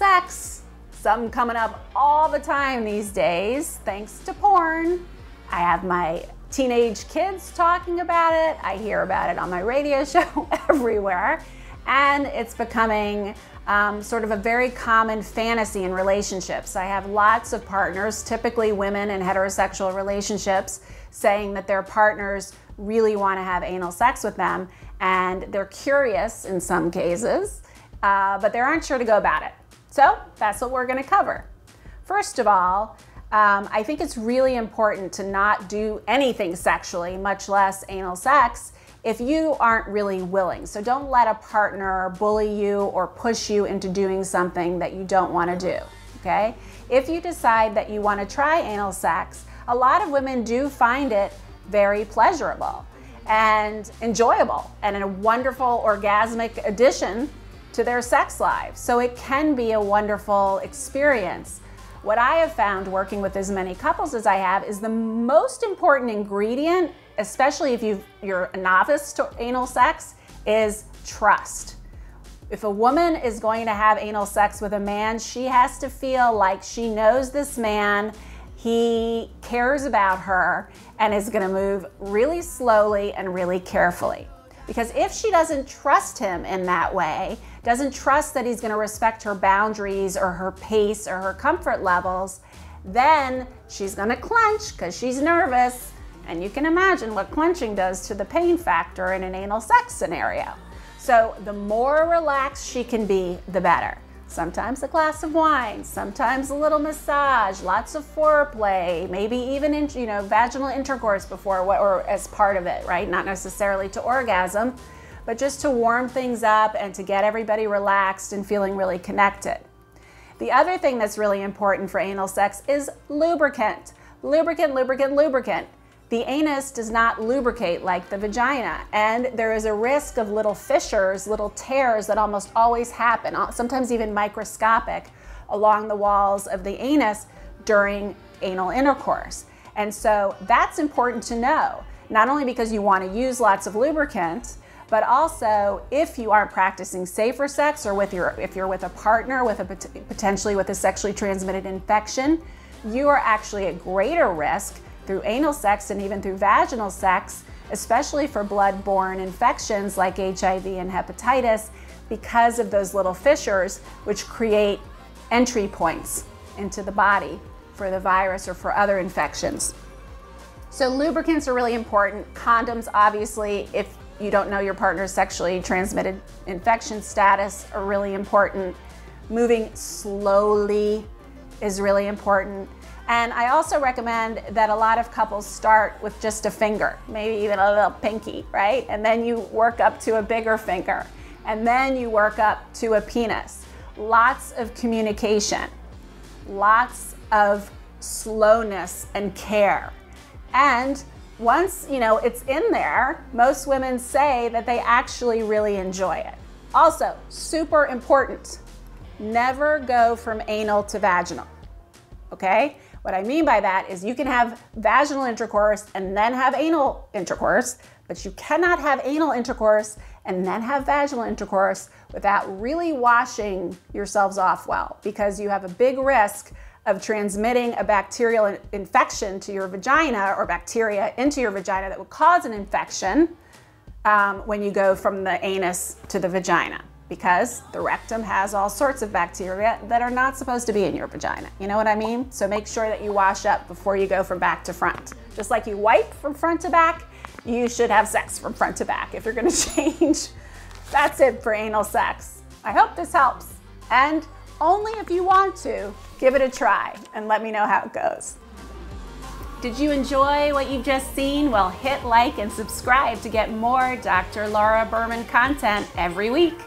sex, something coming up all the time these days, thanks to porn. I have my teenage kids talking about it. I hear about it on my radio show everywhere. And it's becoming sort of a very common fantasy in relationships. I have lots of partners, typically women in heterosexual relationships, saying that their partners really want to have anal sex with them, and they're curious in some cases, but they aren't sure to go about it. So that's what we're going to cover. First of all, I think it's really important to not do anything sexually, much less anal sex, if you aren't really willing. So don't let a partner bully you or push you into doing something that you don't want to do, okay? If you decide that you want to try anal sex, a lot of women do find it very pleasurable and enjoyable and a wonderful orgasmic addition to their sex life. So it can be a wonderful experience. What I have found working with as many couples as I have is the most important ingredient, especially if you're a novice to anal sex, is trust. If a woman is going to have anal sex with a man, she has to feel like she knows this man, he cares about her, and is going to move really slowly and really carefully. Because if she doesn't trust him in that way, doesn't trust that he's going to respect her boundaries or her pace or her comfort levels, then she's going to clench because she's nervous. And you can imagine what clenching does to the pain factor in an anal sex scenario. So the more relaxed she can be, the better. Sometimes a glass of wine, sometimes a little massage, lots of foreplay, maybe even vaginal intercourse before or as part of it, right? Not necessarily to orgasm, but just to warm things up and to get everybody relaxed and feeling really connected. The other thing that's really important for anal sex is lubricant. Lubricant, lubricant, lubricant. The anus does not lubricate like the vagina, and there is a risk of little fissures, little tears that almost always happen, sometimes even microscopic, along the walls of the anus during anal intercourse. And so that's important to know, not only because you want to use lots of lubricant, but also if you aren't practicing safer sex or if you're with a partner with potentially with a sexually transmitted infection, you are actually at greater risk through anal sex and even through vaginal sex, especially for blood-borne infections like HIV and hepatitis, because of those little fissures which create entry points into the body for the virus or for other infections. So lubricants are really important. Condoms, obviously, if you don't know your partner's sexually transmitted infection status, are really important. Moving slowly is really important. And I also recommend that a lot of couples start with just a finger, maybe even a little pinky, right? And then you work up to a bigger finger, and then you work up to a penis. Lots of communication, lots of slowness and care. And once it's in there, most women say that they actually really enjoy it. Also, super important, never go from anal to vaginal, okay? What I mean by that is you can have vaginal intercourse and then have anal intercourse, but you cannot have anal intercourse and then have vaginal intercourse without really washing yourselves off well, because you have a big risk of transmitting a bacterial infection to your vagina or bacteria into your vagina that would cause an infection when you go from the anus to the vagina, because the rectum has all sorts of bacteria that are not supposed to be in your vagina. You know what I mean? So make sure that you wash up before you go from back to front. Just like you wipe from front to back, you should have sex from front to back if you're gonna change. That's it for anal sex. I hope this helps. And only if you want to, give it a try and let me know how it goes. Did you enjoy what you've just seen? Well, hit like and subscribe to get more Dr. Laura Berman content every week.